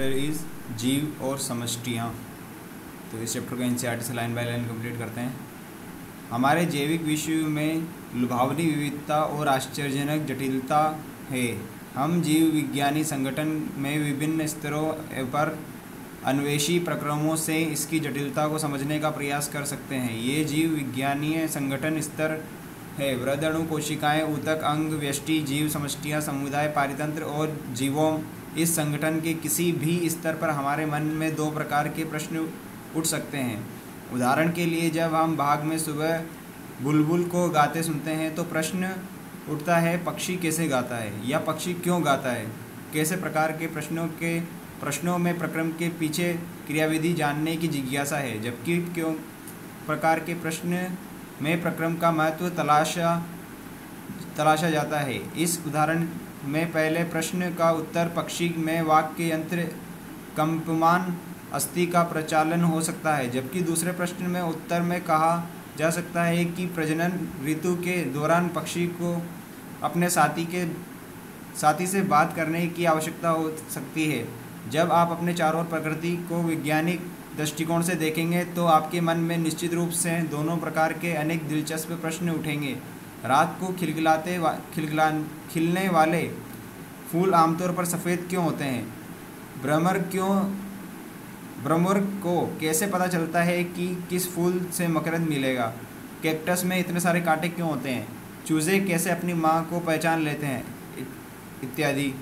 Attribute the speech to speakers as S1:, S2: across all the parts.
S1: Chapter is जीव और समष्टियाँ। तो इस चैप्टर को एनसीईआरटी से लाइन बाय लाइन कंप्लीट करते हैं। हमारे जैविक विश्व में लुभावनी विविधता और आश्चर्यजनक जटिलता है। हम जीव विज्ञानी संगठन में विभिन्न स्तरों पर अन्वेषी प्रक्रमों से इसकी जटिलता को समझने का प्रयास कर सकते हैं। ये जीव विज्ञानीय संगठन स्तर है। वृहद अणु, कोशिकाएं, ऊतक, अंग, व्यष्टि, जीव समष्टियाँ, समुदाय, पारितंत्र और जीवोम। इस संगठन के किसी भी स्तर पर हमारे मन में दो प्रकार के प्रश्न उठ सकते हैं। उदाहरण के लिए, जब हम बाग में सुबह बुलबुल को गाते सुनते हैं तो प्रश्न उठता है, पक्षी कैसे गाता है या पक्षी क्यों गाता है। कैसे प्रकार के प्रश्नों में प्रक्रम के पीछे क्रियाविधि जानने की जिज्ञासा है, जबकि क्यों प्रकार के प्रश्न में प्रक्रम का महत्व तलाशा जाता है। इस उदाहरण में पहले प्रश्न का उत्तर पक्षी में वाक्य यंत्र कंपमान अस्थि का प्रचालन हो सकता है, जबकि दूसरे प्रश्न में उत्तर में कहा जा सकता है कि प्रजनन ऋतु के दौरान पक्षी को अपने साथी से बात करने की आवश्यकता हो सकती है। जब आप अपने चारों ओर प्रकृति को वैज्ञानिक दृष्टिकोण से देखेंगे तो आपके मन में निश्चित रूप से दोनों प्रकार के अनेक दिलचस्प प्रश्न उठेंगे। रात को खिलने वाले फूल आमतौर पर सफ़ेद क्यों होते हैं? भ्रमर को कैसे पता चलता है कि किस फूल से मकरंद मिलेगा? कैक्टस में इतने सारे कांटे क्यों होते हैं? चूजे कैसे अपनी माँ को पहचान लेते हैं? इत्यादि।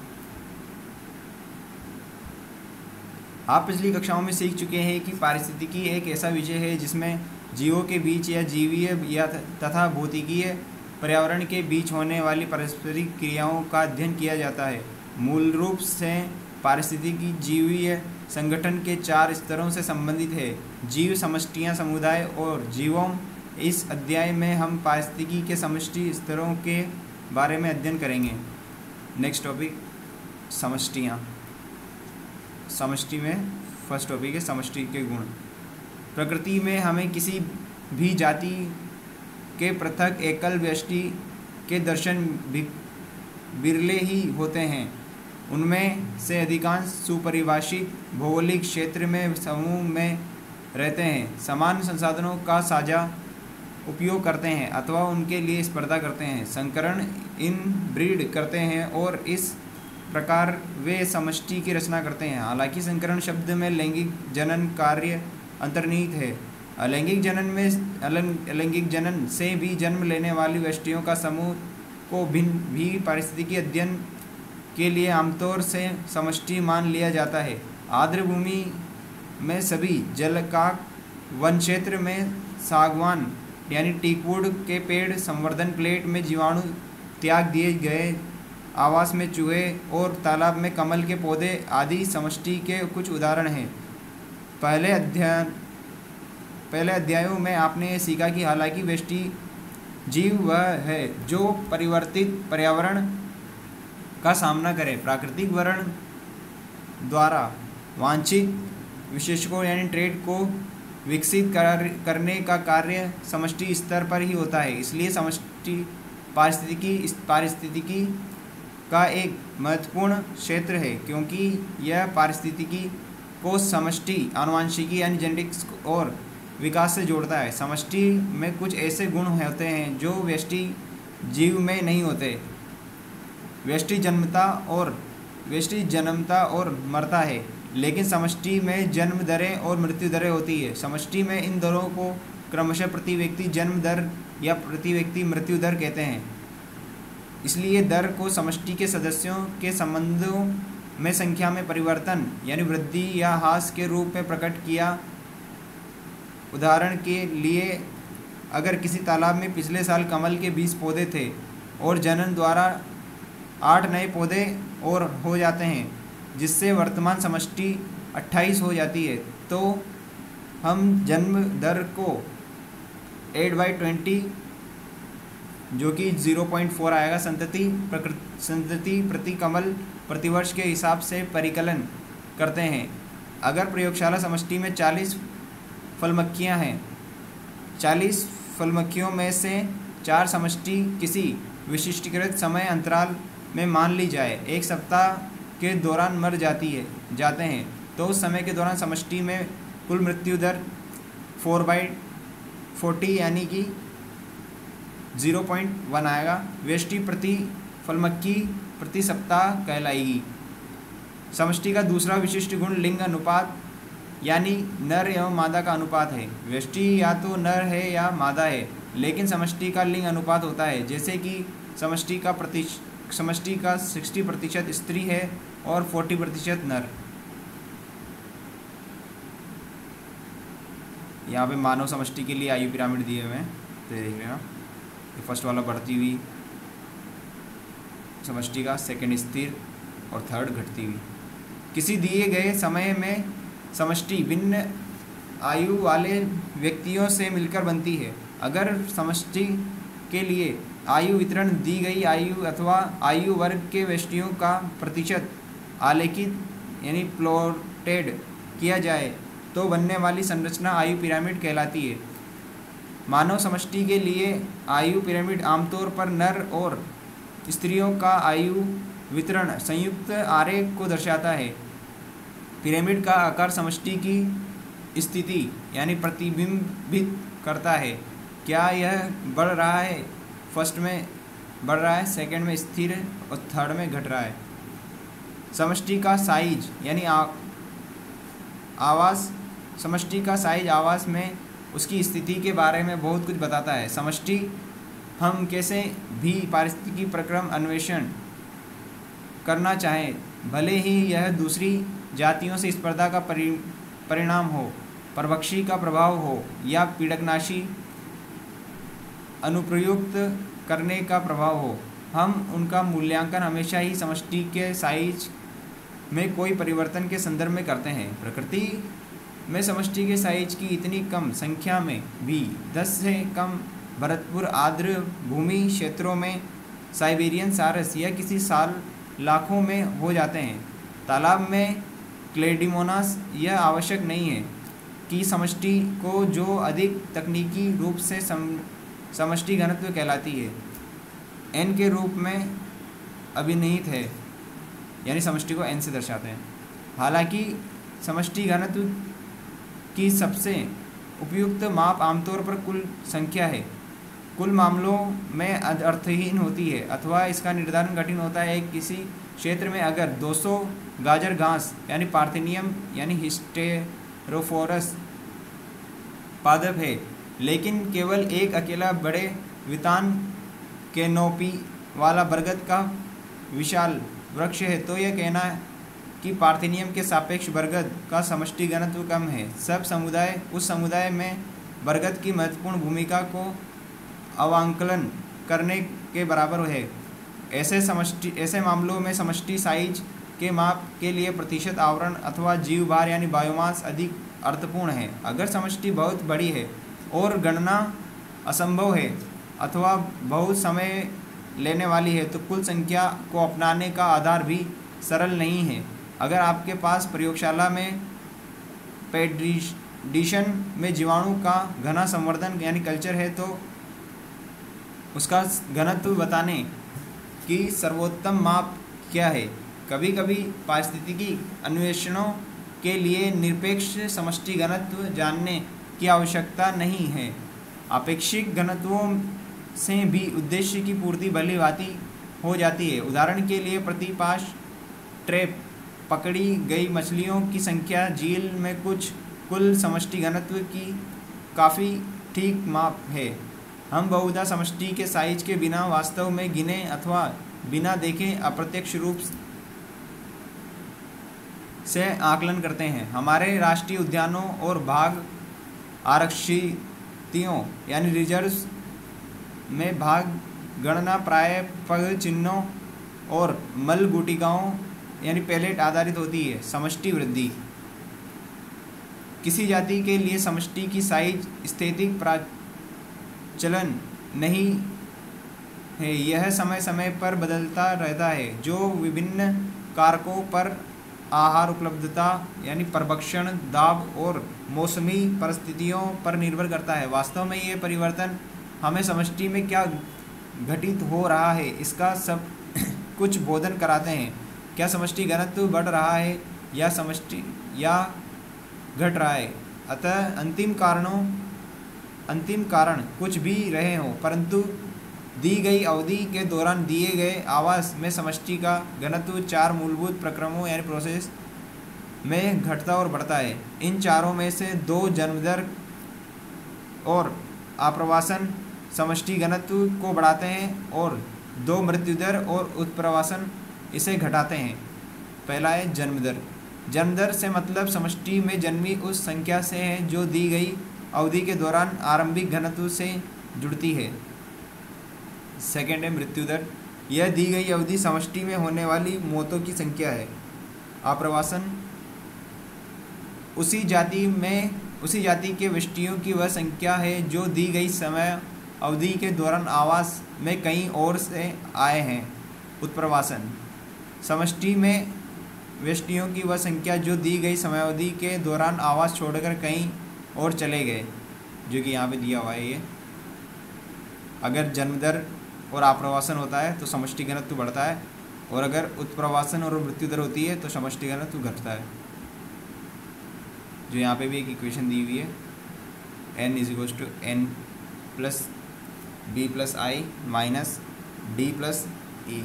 S1: आप पिछली कक्षाओं में सीख चुके हैं कि पारिस्थितिकी एक ऐसा विषय है जिसमें जीवों के बीच या जीवीय या तथा भौतिकीय पर्यावरण के बीच होने वाली पारस्परिक क्रियाओं का अध्ययन किया जाता है। मूल रूप से पारिस्थितिकी जीवीय संगठन के 4 स्तरों से संबंधित है: जीव, समष्टियाँ, समुदाय और जीवोम। इस अध्याय में हम पारिस्थितिकी के समष्टि स्तरों के बारे में अध्ययन करेंगे। नेक्स्ट टॉपिक, समष्टियाँ। समष्टि में फर्स्ट टॉपिक है समष्टि के गुण। प्रकृति में हमें किसी भी जाति के पृथक एकल व्यष्टि के दर्शन बिरले ही होते हैं। उनमें से अधिकांश सुपरिभाषित भौगोलिक क्षेत्र में समूह में रहते हैं, समान संसाधनों का साझा उपयोग करते हैं अथवा उनके लिए स्पर्धा करते हैं, संकरण इनब्रीड करते हैं और इस प्रकार वे समष्टि की रचना करते हैं। हालांकि संकरण शब्द में लैंगिक जनन कार्य अंतर्निहित है। अलैंगिक जनन से भी जन्म लेने वाली व्यष्टियों का समूह को भी पारिस्थितिकी अध्ययन के लिए आमतौर से समष्टि मान लिया जाता है। आर्द्र भूमि में सभी जलकाक, वन क्षेत्र में सागवान यानी टीकवुड के पेड़, संवर्धन प्लेट में जीवाणु त्याग दिए गए आवास में चूहे और तालाब में कमल के पौधे आदि समष्टि के कुछ उदाहरण हैं। पहले अध्यायों में आपने सीखा कि हालांकि व्यष्टि जीव वह है जो परिवर्तित पर्यावरण का सामना करे, प्राकृतिक वर्ण द्वारा वांछित विशेषकों यानी ट्रेड को विकसित करने का कार्य समष्टि स्तर पर ही होता है। इसलिए समष्टि पारिस्थितिकी का एक महत्वपूर्ण क्षेत्र है, क्योंकि यह पारिस्थितिकी को समष्टि आनुवंशिकी यानी जेनेटिक्स और विकास से जोड़ता है। समष्टि में कुछ ऐसे गुण होते हैं जो व्यष्टि जीव में नहीं होते। व्यष्टि जन्मता और मरता है, लेकिन समष्टि में जन्म दरें और मृत्यु दरें होती है। समष्टि में इन दरों को क्रमशः प्रति व्यक्ति जन्म दर या प्रति व्यक्ति मृत्यु दर कहते हैं। इसलिए दर को समष्टि के सदस्यों के संबंधों में संख्या में परिवर्तन यानी वृद्धि या ह्रास के रूप में प्रकट किया। उदाहरण के लिए, अगर किसी तालाब में पिछले साल कमल के 20 पौधे थे और जनन द्वारा 8 नए पौधे और हो जाते हैं, जिससे वर्तमान समष्टि 28 हो जाती है, तो हम जन्म दर को 8/20 जो कि 0.4 आएगा संतति प्रति कमल प्रतिवर्ष के हिसाब से परिकलन करते हैं। अगर प्रयोगशाला समष्टि में 40 फलमक्खियाँ हैं, 40 फलमक्खियों में से 4 समष्टि किसी विशिष्टीकृत समय अंतराल में मान ली जाए, एक सप्ताह के दौरान मर जाते हैं तो उस समय के दौरान समष्टि में कुल मृत्यु दर 4/40 यानी कि 0.1 आएगा। व्यष्टि प्रति फलमक्की प्रति सप्ताह कहलाएगी। समष्टि का दूसरा विशिष्ट गुण लिंग अनुपात यानी नर एवं मादा का अनुपात है। व्यष्टि या तो नर है या मादा है, लेकिन समष्टि का लिंग अनुपात होता है, जैसे कि समष्टि का 60% स्त्री है और 40% नर। यहाँ पे मानव समष्टि के लिए आयु पिरामिड दिए हुए हैं, तो देख लेना। ये फर्स्ट वाला बढ़ती हुई समष्टि का, सेकंड स्थिर और थर्ड घटती हुई। किसी दिए गए समय में समष्टि भिन्न आयु वाले व्यक्तियों से मिलकर बनती है। अगर समष्टि के लिए आयु वितरण दी गई आयु अथवा आयु वर्ग के व्यष्टियों का प्रतिशत आलेखित यानी प्लॉटेड किया जाए तो बनने वाली संरचना आयु पिरामिड कहलाती है। मानव समष्टि के लिए आयु पिरामिड आमतौर पर नर और स्त्रियों का आयु वितरण संयुक्त आरेख को दर्शाता है। पिरामिड का आकार समष्टि की स्थिति यानी प्रतिबिंबित करता है। क्या यह बढ़ रहा है? फर्स्ट में बढ़ रहा है, सेकंड में स्थिर है और थर्ड में घट रहा है। समष्टि का साइज यानी आवास समष्टि का साइज आवास में उसकी स्थिति के बारे में बहुत कुछ बताता है। समष्टि हम कैसे भी पारिस्थितिकी प्रक्रम अन्वेषण करना चाहें, भले ही यह दूसरी जातियों से स्पर्धा का परिणाम हो, परभक्षी का प्रभाव हो या पीड़कनाशी अनुप्रयुक्त करने का प्रभाव हो, हम उनका मूल्यांकन हमेशा ही समष्टि के साइज में कोई परिवर्तन के संदर्भ में करते हैं। प्रकृति में समष्टि के साइज की इतनी कम संख्या में भी 10 से कम भरतपुर आर्द्र भूमि क्षेत्रों में साइबेरियन सारस या किसी साल लाखों में हो जाते हैं। तालाब में क्लेडिमोनास यह आवश्यक नहीं है कि समष्टि को जो अधिक तकनीकी रूप से समष्टि घनत्व कहलाती है, n के रूप में अभिनिहित है, यानी समष्टि को n से दर्शाते हैं। हालांकि समष्टि घनत्व की सबसे उपयुक्त माप आमतौर पर कुल संख्या है, कुल मामलों में अर्थहीन होती है अथवा इसका निर्धारण कठिन होता है। किसी क्षेत्र में अगर 200 गाजर घास यानी पार्थेनियम यानी हिस्टेरोफोरस पादप है, लेकिन केवल एक अकेला बड़े वितान कैनोपी वाला बरगद का विशाल वृक्ष है, तो यह कहना कि पार्थेनियम के सापेक्ष बरगद का समष्टि घनत्व कम है। सब समुदाय उस समुदाय में बरगद की महत्वपूर्ण भूमिका को अवांकलन करने के बराबर है। ऐसे मामलों में समष्टि साइज के माप के लिए प्रतिशत आवरण अथवा जीव भार यानी बायोमास अधिक अर्थपूर्ण है। अगर समष्टि बहुत बड़ी है और गणना असंभव है अथवा बहुत समय लेने वाली है, तो कुल संख्या को अपनाने का आधार भी सरल नहीं है। अगर आपके पास प्रयोगशाला में पेडिशन में जीवाणु का घना संवर्धन यानी कल्चर है, तो उसका घनत्व बताने की सर्वोत्तम माप क्या है? कभी कभी पारिस्थितिकी अन्वेषणों के लिए निरपेक्ष समष्टि घनत्व जानने की आवश्यकता नहीं है। आपेक्षिक घनत्वों से भी उद्देश्य की पूर्ति भली भांति हो जाती है। उदाहरण के लिए प्रतिपाश ट्रैप पकड़ी गई मछलियों की संख्या झील में कुछ कुल समष्टि घनत्व की काफ़ी ठीक माप है। हम बहुधा समष्टि के साइज के बिना वास्तव में गिने अथवा बिना देखे अप्रत्यक्ष रूप से आकलन करते हैं। हमारे राष्ट्रीय उद्यानों और भाग आरक्षितियों यानी रिजर्व्स में भाग गणना प्राय पग चिन्हों और मल गुटिकाओं यानी पैलेट आधारित होती है। समष्टि वृद्धि किसी जाति के लिए समष्टि की साइज स्थैतिक प्रचलन नहीं है, यह समय समय पर बदलता रहता है, जो विभिन्न कारकों पर आहार उपलब्धता यानी परभक्षण दाब और मौसमी परिस्थितियों पर निर्भर करता है। वास्तव में ये परिवर्तन हमें समष्टि में क्या घटित हो रहा है इसका सब कुछ बोधन कराते हैं। क्या समष्टि घनत्व बढ़ रहा है या समष्टि या घट रहा है। अतः अंतिम कारण कुछ भी रहे हों, परंतु दी गई अवधि के दौरान दिए गए आवास में समष्टि का घनत्व 4 मूलभूत प्रक्रमों यानी प्रोसेस में घटता और बढ़ता है। इन चारों में से 2 जन्मदर और आप्रवासन समष्टि घनत्व को बढ़ाते हैं और 2 मृत्युदर और उत्प्रवासन इसे घटाते हैं। पहला है जन्मदर। जन्मदर से मतलब समष्टि में जन्मी उस संख्या से है जो दी गई अवधि के दौरान आरंभिक घनत्व से जुड़ती है। सेकेंड है मृत्युदर। यह दी गई अवधि समष्टि में होने वाली मौतों की संख्या है। आप्रवासन उसी जाति के व्यष्टियों की वह संख्या है जो दी गई समय अवधि के दौरान आवास में कहीं और से आए हैं। उत्प्रवासन समष्टि में व्यष्टियों की वह संख्या जो दी गई समयावधि के दौरान आवास छोड़कर कहीं और चले गए, जो कि यहाँ पे दिया हुआ है। ये अगर जन्मदर और आप्रवासन होता है तो समष्टि घनत्व बढ़ता है, और अगर उत्प्रवासन और मृत्युदर होती है तो समष्टि घनत्व घटता है। जो यहाँ पे भी एक इक्वेशन दी हुई है, n = n + b + i - d + e।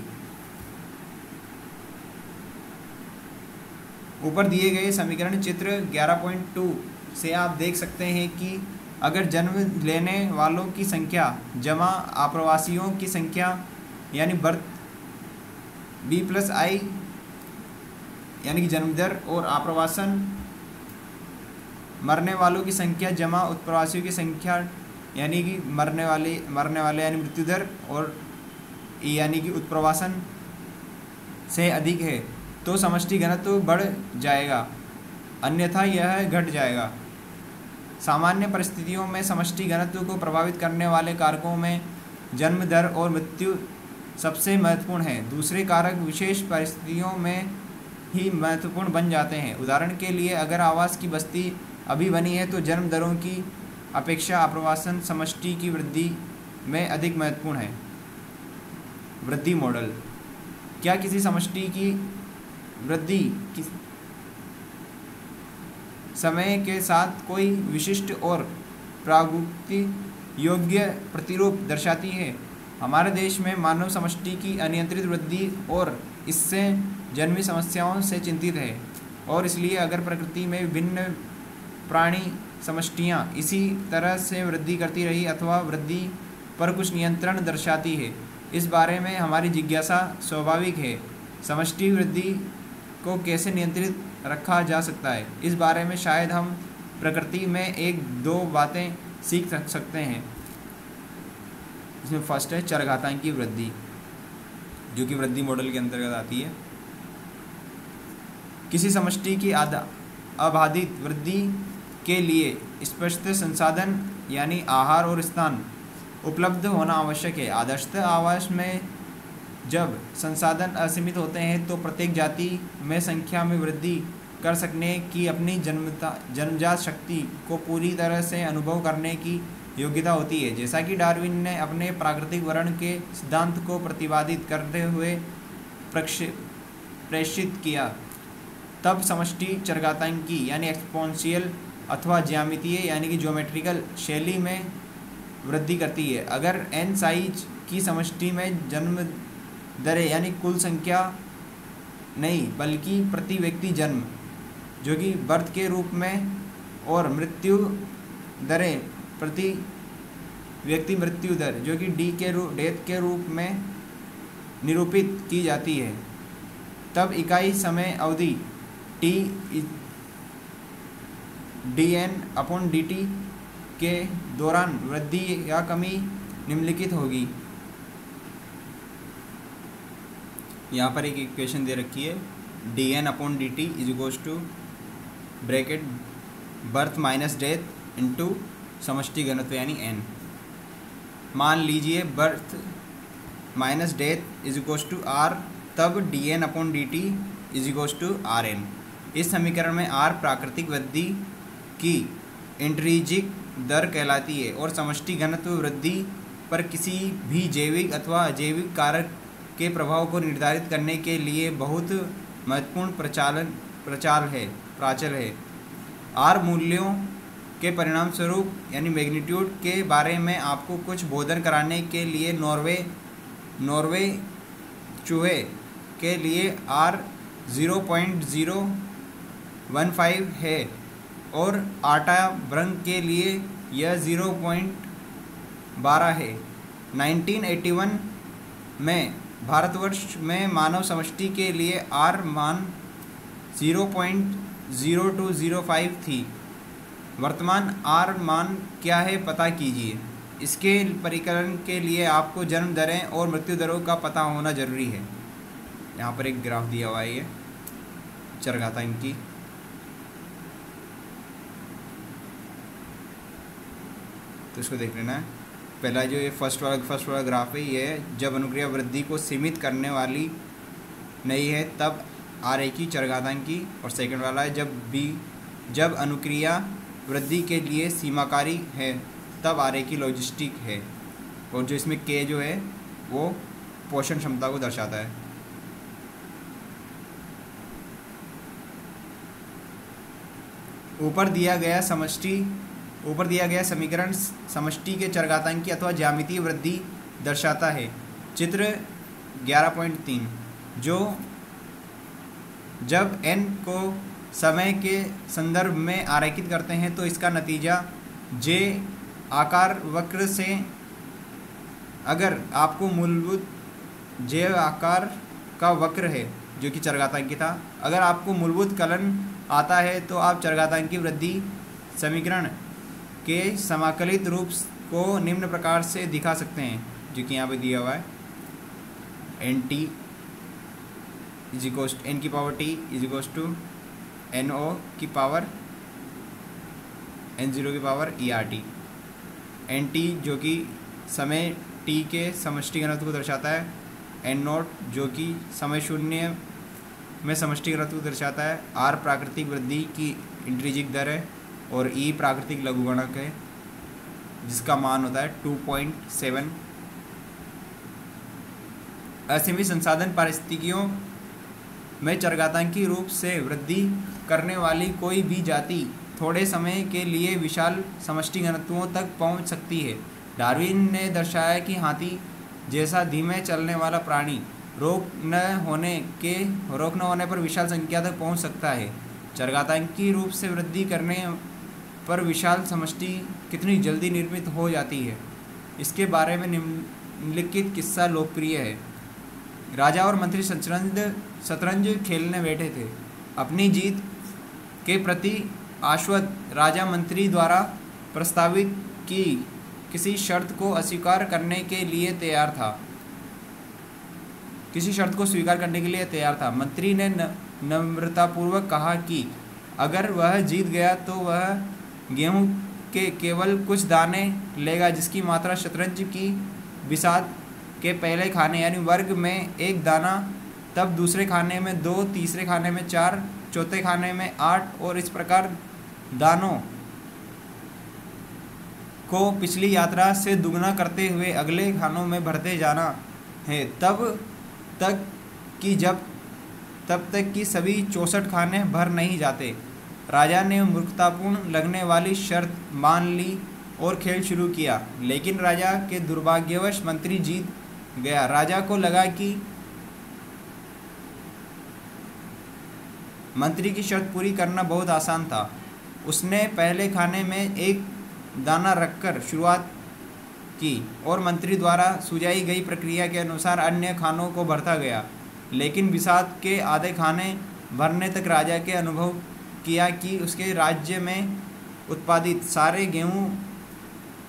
S1: ऊपर दिए गए समीकरण चित्र 11.2 से आप देख सकते हैं कि अगर जन्म लेने वालों की संख्या जमा आप्रवासियों की संख्या यानी बर्थ b + i यानी कि जन्मदर और आप्रवासन मरने वालों की संख्या जमा उत्प्रवासियों की संख्या यानी कि मरने वाले यानी मृत्युदर और e यानी कि उत्प्रवासन से अधिक है तो समष्टि घनत्व बढ़ जाएगा, अन्यथा यह घट जाएगा। सामान्य परिस्थितियों में समष्टि घनत्व को प्रभावित करने वाले कारकों में जन्म दर और मृत्यु सबसे महत्वपूर्ण है। दूसरे कारक विशेष परिस्थितियों में ही महत्वपूर्ण बन जाते हैं। उदाहरण के लिए अगर आवास की बस्ती अभी बनी है तो जन्म दरों की अपेक्षा आप्रवासन समष्टि की वृद्धि में अधिक महत्वपूर्ण है। वृद्धि मॉडल। क्या किसी समष्टि की वृद्धि समय के साथ कोई विशिष्ट और प्रागुक्ति योग्य प्रतिरूप दर्शाती है? हमारे देश में मानव समष्टि की अनियंत्रित वृद्धि और इससे जन्मी समस्याओं से चिंतित है, और इसलिए अगर प्रकृति में विभिन्न प्राणी समष्टियाँ इसी तरह से वृद्धि करती रही अथवा वृद्धि पर कुछ नियंत्रण दर्शाती है, इस बारे में हमारी जिज्ञासा स्वाभाविक है। समष्टि वृद्धि को कैसे नियंत्रित रखा जा सकता है, इस बारे में शायद हम प्रकृति में 1-2 बातें सीख सकते हैं। इसमें फर्स्ट है चरघातांकी वृद्धि, जो कि वृद्धि मॉडल के अंतर्गत आती है। किसी समष्टि की अबाधित वृद्धि के लिए स्पष्ट संसाधन यानी आहार और स्थान उपलब्ध होना आवश्यक है। आदर्शतः आवास में जब संसाधन असीमित होते हैं तो प्रत्येक जाति में संख्या में वृद्धि कर सकने की अपनी जन्मजात शक्ति को पूरी तरह से अनुभव करने की योग्यता होती है। जैसा कि डार्विन ने अपने प्राकृतिक वर्ण के सिद्धांत को प्रतिपादित करते हुए प्रेषित किया, तब समष्टि चरघातांकी यानी एक्सपोनेंशियल अथवा ज्यामितीय यानी कि ज्योमेट्रिकल शैली में वृद्धि करती है। अगर n साइज की समष्टि में जन्म दरें यानी कुल संख्या नहीं बल्कि प्रति व्यक्ति जन्म जो कि बर्थ के रूप में और मृत्यु दरें प्रति व्यक्ति मृत्यु दर जो कि डेथ के रूप में निरूपित की जाती है, तब इकाई समय अवधि t dn/dt के दौरान वृद्धि या कमी निम्नलिखित होगी। यहाँ पर एक इक्वेशन दे रखी है, dn/dt bracket birth minus death into समष्टि घनत्व यानी n। मान लीजिए बर्थ माइनस डेथ r, तब dn/dt rn। इस समीकरण में r प्राकृतिक वृद्धि की इंट्रिंसिक दर कहलाती है और समष्टि घनत्व वृद्धि पर किसी भी जैविक अथवा अजैविक कारक के प्रभाव को निर्धारित करने के लिए बहुत महत्वपूर्ण प्राचल है। आर मूल्यों के परिणाम स्वरूप यानी मैग्नीट्यूड के बारे में आपको कुछ बोधन कराने के लिए नॉर्वे चूहे के लिए आर 0.015 है और आटा भ्रंग के लिए यह 0.12 है। 1981 में भारतवर्ष में मानव समष्टि के लिए आर मान 0.0205 थी। वर्तमान आर मान क्या है पता कीजिए। इसके परिकलन के लिए आपको जन्म दरें और मृत्यु दरों का पता होना जरूरी है। यहाँ पर एक ग्राफ दिया हुआ है चरघातांक की। तो इसको देख लेना है। पहला जो ये फर्स्ट वाला ग्राफ है, ये है जब अनुक्रिया वृद्धि को सीमित करने वाली नहीं है तब आरेखी चरघातांकी, और सेकंड वाला है जब अनुक्रिया वृद्धि के लिए सीमाकारी है तब आरेखी लॉजिस्टिक है, और जो इसमें के जो है वो पोषण क्षमता को दर्शाता है। ऊपर दिया गया समीकरण समष्टि के चरघातांकी अथवा ज्यामितीय वृद्धि दर्शाता है। चित्र 11.3 जब n को समय के संदर्भ में आरेखित करते हैं तो इसका नतीजा j आकार वक्र से, अगर आपको मूलभूत j आकार का वक्र है जो कि चरघातांकी था, अगर आपको मूलभूत कलन आता है तो आप चरघातांकी वृद्धि समीकरण के समाकलित रूप को निम्न प्रकार से दिखा सकते हैं, जो कि यहाँ पे दिया हुआ है। NT n की पावर t NO की पावर N0 की पावर ERT। NT जो कि समय t के समष्टि घनत्व को दर्शाता है, N0 जो कि समय शून्य में समष्टि घनत्व को दर्शाता है, R प्राकृतिक वृद्धि की इंट्रिंसिक दर है, और E प्राकृतिक लघुगणक है जिसका मान होता है 2.7। असीमित संसाधन पारिस्थितियों में चरघातांकी रूप से वृद्धि करने वाली कोई भी जाति थोड़े समय के लिए विशाल समष्टि घनत्वों तक पहुंच सकती है। डार्विन ने दर्शाया कि हाथी जैसा धीमे चलने वाला प्राणी रोक न होने पर विशाल संख्या तक पहुंच सकता है। चरघातांकी रूप से वृद्धि करने पर विशाल समष्टि कितनी जल्दी निर्मित हो जाती है, इसके बारे में निम्नलिखित किस्सा लोकप्रिय है। राजा और मंत्री शतरंज खेलने बैठे थे। अपनी जीत के प्रति आश्वस्त राजा मंत्री द्वारा प्रस्तावित की किसी शर्त को स्वीकार करने के लिए तैयार था। मंत्री ने नम्रतापूर्वक कहा कि अगर वह जीत गया तो वह गेहूं के केवल कुछ दाने लेगा, जिसकी मात्रा शतरंज की बिसात के पहले खाने यानी वर्ग में 1 दाना, तब दूसरे खाने में 2, तीसरे खाने में 4, चौथे खाने में 8 और इस प्रकार दानों को पिछली यात्रा से दुगना करते हुए अगले खानों में भरते जाना है तब तक कि सभी 64 खाने भर नहीं जाते। राजा ने मूर्खतापूर्ण लगने वाली शर्त मान ली और खेल शुरू किया, लेकिन राजा के दुर्भाग्यवश मंत्री जीत गया। राजा को लगा कि मंत्री की शर्त पूरी करना बहुत आसान था। उसने पहले खाने में 1 दाना रखकर शुरुआत की और मंत्री द्वारा सुझाई गई प्रक्रिया के अनुसार अन्य खानों को भरता गया, लेकिन बिसात के आधे खाने भरने तक राजा के अनुभव किया कि उसके राज्य में उत्पादित सारे गेहूं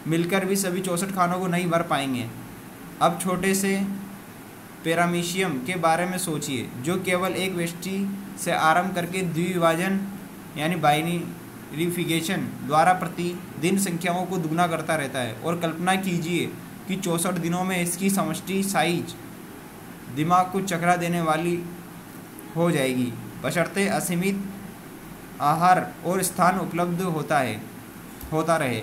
S1: मिलकर भी सभी 64 खानों को नहीं भर पाएंगे। अब छोटे से पैरामीशियम के बारे में सोचिए, जो केवल एक वेष्टि से आरंभ करके द्विभाजन यानी बाइनरीफिकेशन द्वारा प्रतिदिन संख्याओं को दुगना करता रहता है। और कल्पना कीजिए कि 64 दिनों में इसकी समष्टि साइज दिमाग को चकरा देने वाली हो जाएगी, बशर्ते असीमित आहार और स्थान उपलब्ध होता रहे।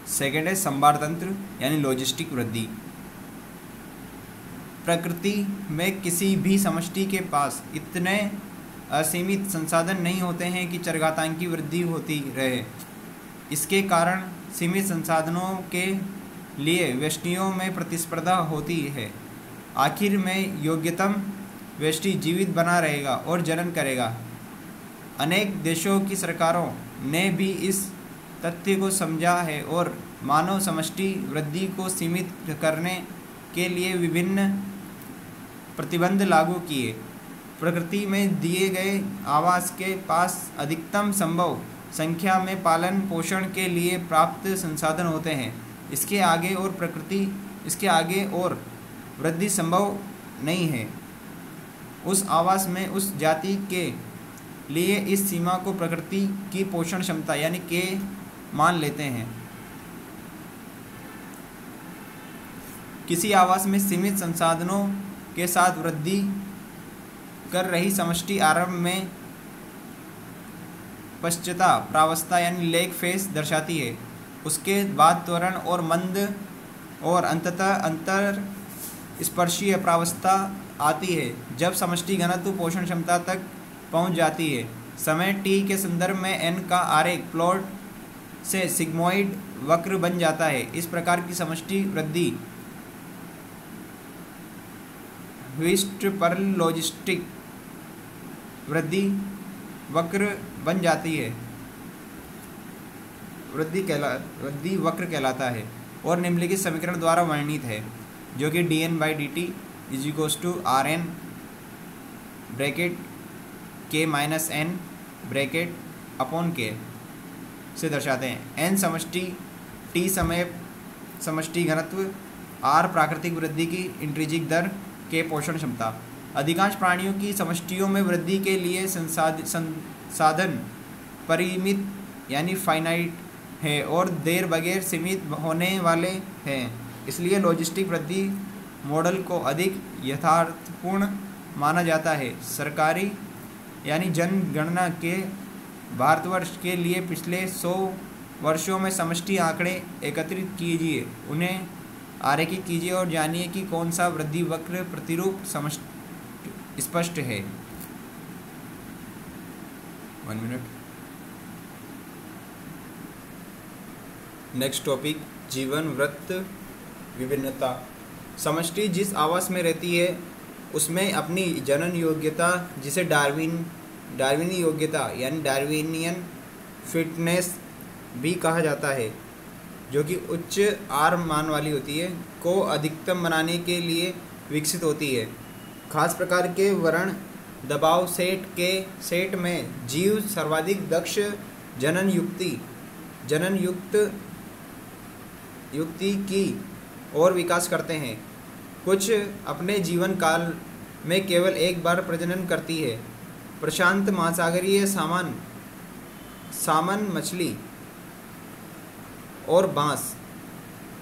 S1: सेकेंड है संभार तंत्र यानी लॉजिस्टिक वृद्धि। प्रकृति में किसी भी समष्टि के पास इतने असीमित संसाधन नहीं होते हैं कि चरघातांकी वृद्धि होती रहे। इसके कारण सीमित संसाधनों के लिए व्यष्टियों में प्रतिस्पर्धा होती है। आखिर में योग्यतम व्यष्टि जीवित बना रहेगा और जनन करेगा। अनेक देशों की सरकारों ने भी इस तथ्य को समझा है और मानव समष्टि वृद्धि को सीमित करने के लिए विभिन्न प्रतिबंध लागू किए। प्रकृति में दिए गए आवास के पास अधिकतम संभव संख्या में पालन पोषण के लिए प्राप्त संसाधन होते हैं। इसके आगे और वृद्धि संभव नहीं है। उस आवास में उस जाति के लिए इस सीमा को प्रकृति की पोषण क्षमता यानी के मान लेते हैं। किसी आवास में सीमित संसाधनों के साथ वृद्धि कर रही समष्टि आरंभ में पश्चाता प्रावस्था यानी लेग फेस दर्शाती है। उसके बाद त्वरण और मंद और अंततः अंतर स्पर्शीय प्रावस्था आती है, जब समष्टि घनत्व पोषण क्षमता तक पहुंच जाती है। समय t के संदर्भ में n का आरेख प्लॉट से सिग्मोइड वक्र बन जाता है। इस प्रकार की समष्टि वृद्धि ह्वीस्टपर्लोजिस्टिक वृद्धि वक्र बन जाती है, वृद्धि वक्र कहलाता है और निम्नलिखित समीकरण द्वारा वर्णित है, जो कि dn/dt = Rn bracket k-n bracket upon k से दर्शाते हैं। n समष्टि, t समय समष्टि घनत्व, r प्राकृतिक वृद्धि की इंट्रिंसिक दर, k पोषण क्षमता। अधिकांश प्राणियों की समष्टियों में वृद्धि के लिए संसाधन परिमित यानी फाइनाइट है और देर बगैर सीमित होने वाले हैं। इसलिए लॉजिस्टिक वृद्धि मॉडल को अधिक यथार्थपूर्ण माना जाता है। सरकारी यानी जनगणना के भारतवर्ष के लिए पिछले 100 वर्षों में समष्टि आंकड़े एकत्रित कीजिए, उन्हें आरेखित कीजिए और जानिए कि कौन सा वृद्धि वक्र प्रतिरूप स्पष्ट है। 1 मिनट। नेक्स्ट टॉपिक, जीवन वृत्त विभिन्नता। समष्टि जिस आवास में रहती है उसमें अपनी जनन योग्यता, जिसे डार्विनी योग्यता यानी डार्विनियन फिटनेस भी कहा जाता है, जो कि उच्च आर मान वाली होती है, को अधिकतम बनाने के लिए विकसित होती है। खास प्रकार के वर्ण दबाव सेट में जीव सर्वाधिक दक्ष जनन युक्ति की और विकास करते हैं। कुछ अपने जीवन काल में केवल एक बार प्रजनन करती है, प्रशांत महासागरीय सामन मछली और बांस,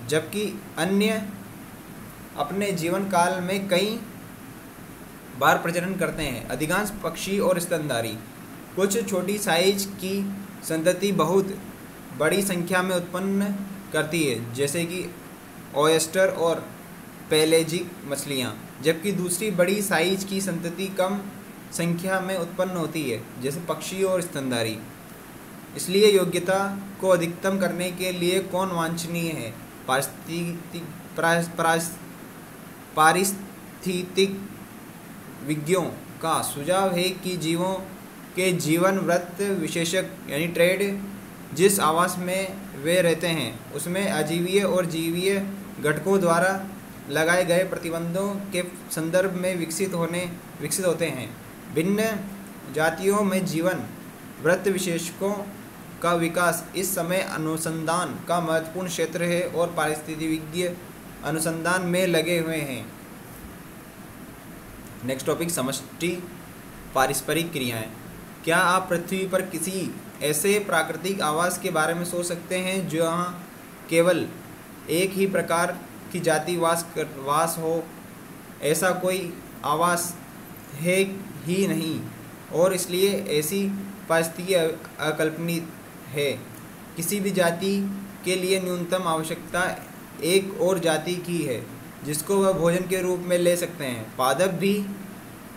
S1: जबकि अन्य अपने जीवन काल में कई बार प्रजनन करते हैं। अधिकांश पक्षी और स्तनधारी। कुछ छोटी साइज की संतति बहुत बड़ी संख्या में उत्पन्न करती है, जैसे कि ऑयस्टर और पेलेजिक मछलियाँ, जबकि दूसरी बड़ी साइज की संतति कम संख्या में उत्पन्न होती है, जैसे पक्षी और स्तनधारी। इसलिए योग्यता को अधिकतम करने के लिए कौन वांछनीय है? पारिस्थितिक विज्ञों का सुझाव है कि जीवों के जीवन वृत्त विशेषक यानी ट्रेड जिस आवास में वे रहते हैं उसमें अजीवीय और जीवीय घटकों द्वारा लगाए गए प्रतिबंधों के संदर्भ में विकसित होते हैं। भिन्न जातियों में जीवन वृत्त विशेषकों का विकास इस समय अनुसंधान का महत्वपूर्ण क्षेत्र है और पारिस्थितिकी अनुसंधान में लगे हुए हैं। नेक्स्ट टॉपिक, समष्टि पारस्परिक क्रियाएं। क्या आप पृथ्वी पर किसी ऐसे प्राकृतिक आवास के बारे में सोच सकते हैं जहाँ केवल एक ही प्रकार की जाति वास हो? ऐसा कोई आवास है ही नहीं और इसलिए ऐसी परिस्थिति अकल्पनीय है। किसी भी जाति के लिए न्यूनतम आवश्यकता एक और जाति की है जिसको वह भोजन के रूप में ले सकते हैं। पादप भी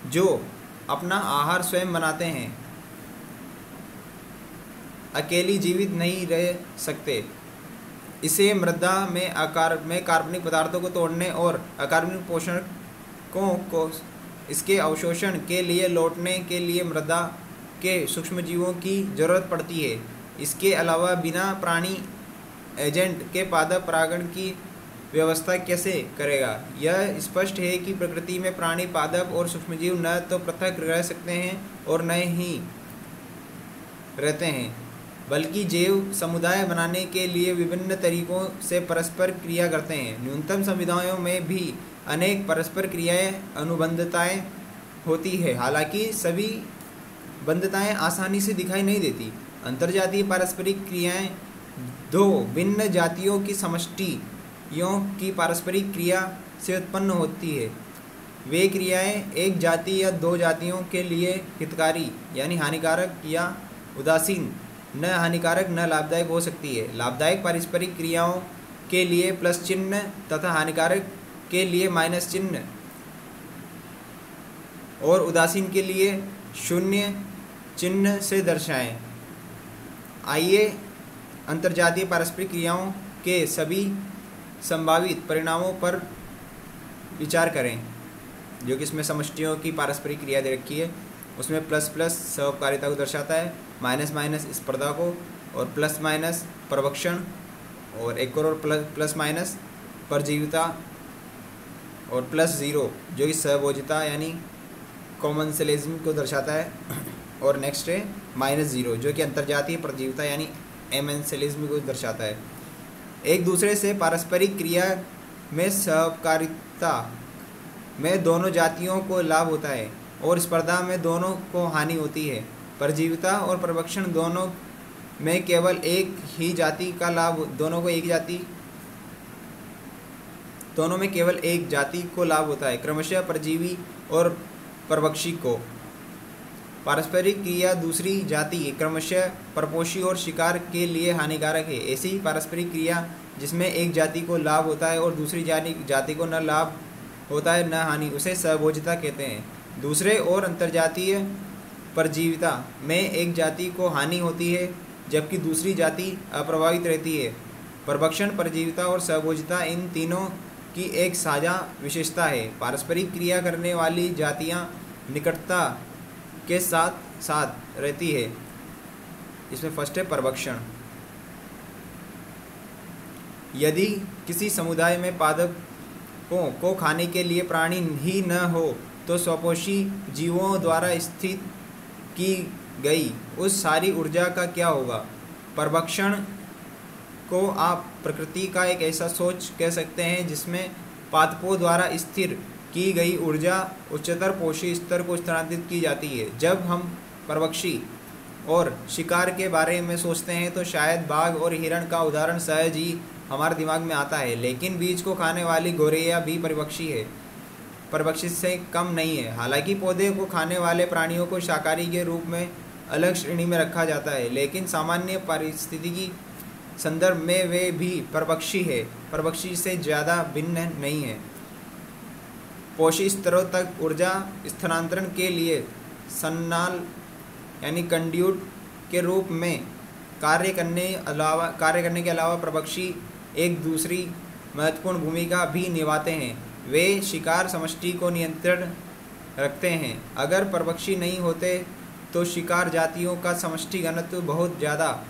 S1: जो अपना आहार स्वयं बनाते हैं अकेली जीवित नहीं रह सकते। इसे मृदा में कार्बनिक पदार्थों को तोड़ने और अकार्बनिक पोषकों को इसके अवशोषण के लिए लौटने के लिए मृदा के सूक्ष्मजीवों की जरूरत पड़ती है। इसके अलावा बिना प्राणी एजेंट के पादप परागण की व्यवस्था कैसे करेगा? यह स्पष्ट है कि प्रकृति में प्राणी, पादप और सूक्ष्मजीव न तो पृथक रह सकते हैं और न ही रहते हैं, बल्कि जैव समुदाय बनाने के लिए विभिन्न तरीकों से परस्पर क्रिया करते हैं। न्यूनतम समुदायों में भी अनेक परस्पर क्रियाएं, अनुबंधताएं होती है। हालांकि सभी बंधताएं आसानी से दिखाई नहीं देती। अंतर्जातीय पारस्परिक क्रियाएं दो भिन्न जातियों की समष्टियों की पारस्परिक क्रिया से उत्पन्न होती है। वे क्रियाएं एक जाति या दो जातियों के लिए हितकारी यानी हानिकारक या उदासीन, न हानिकारक न लाभदायक हो सकती है। लाभदायक पारस्परिक क्रियाओं के लिए प्लस चिन्ह तथा हानिकारक के लिए माइनस चिन्ह और उदासीन के लिए शून्य चिन्ह से दर्शाएं। आइए अंतर्जातीय पारस्परिक क्रियाओं के सभी संभावित परिणामों पर विचार करें। जो कि इसमें समष्टियों की पारस्परिक क्रिया दे रखी है, उसमें प्लस प्लस सहकारिता को दर्शाता है, माइनस माइनस स्पर्धा को, और प्लस माइनस परभक्षण, और एक और प्लस माइनस परजीविता, और प्लस ज़ीरो जो कि सहभोजिता यानी कॉमन्सलिज्म को दर्शाता है, और नेक्स्ट है माइनस ज़ीरो जो कि अंतर्जातीय परजीविता यानी एमेंसलिज्म को दर्शाता है। एक दूसरे से पारस्परिक क्रिया में सहकारिता में दोनों जातियों को लाभ होता है और स्पर्धा में दोनों को हानि होती है। परजीविता और परभक्षण दोनों में केवल एक ही जाति का लाभ, दोनों में केवल एक जाति को लाभ होता है, क्रमशः परजीवी और परभक्षी को। पारस्परिक क्रिया दूसरी जाति क्रमशः परपोषी और शिकार के लिए हानिकारक है। ऐसी पारस्परिक क्रिया जिसमें एक जाति को लाभ होता है और दूसरी जाति को न लाभ होता है न हानि, उसे सहभोजिता कहते हैं। दूसरे और अंतर्जातीय परजीविता में एक जाति को हानि होती है जबकि दूसरी जाति अप्रभावित रहती है। परभक्षण, परजीविता और सहभोजिता इन तीनों की एक साझा विशेषता है। पारस्परिक क्रिया करने वाली जातियां निकटता के साथ साथ रहती है। इसमें फर्स्ट है परभक्षण। यदि किसी समुदाय में पादपों को खाने के लिए प्राणी ही न हो तो स्वपोषी जीवों द्वारा स्थित की गई उस सारी ऊर्जा का क्या होगा? परभक्षण को आप प्रकृति का एक ऐसा सोच कह सकते हैं जिसमें पादपों द्वारा स्थिर की गई ऊर्जा उच्चतर पोषी स्तर को स्थानांतरित की जाती है। जब हम परभक्षी और शिकार के बारे में सोचते हैं तो शायद बाघ और हिरण का उदाहरण सहज ही हमारे दिमाग में आता है, लेकिन बीज को खाने वाली गौरैया भी परभक्षी से कम नहीं है। हालांकि पौधे को खाने वाले प्राणियों को शाकाहारी के रूप में अलग श्रेणी में रखा जाता है, लेकिन सामान्य पारिस्थितिकी संदर्भ में वे भी परभक्षी से ज़्यादा भिन्न नहीं है। पोषी स्तरों तक ऊर्जा स्थानांतरण के लिए सन्नाल यानी कंड्यूट के रूप में कार्य करने के अलावा परभक्षी एक दूसरी महत्वपूर्ण भूमिका भी निभाते हैं। वे शिकार समष्टि को नियंत्रण रखते हैं। अगर परभक्षी नहीं होते तो शिकार जातियों का समष्टि घनत्व बहुत ज़्यादा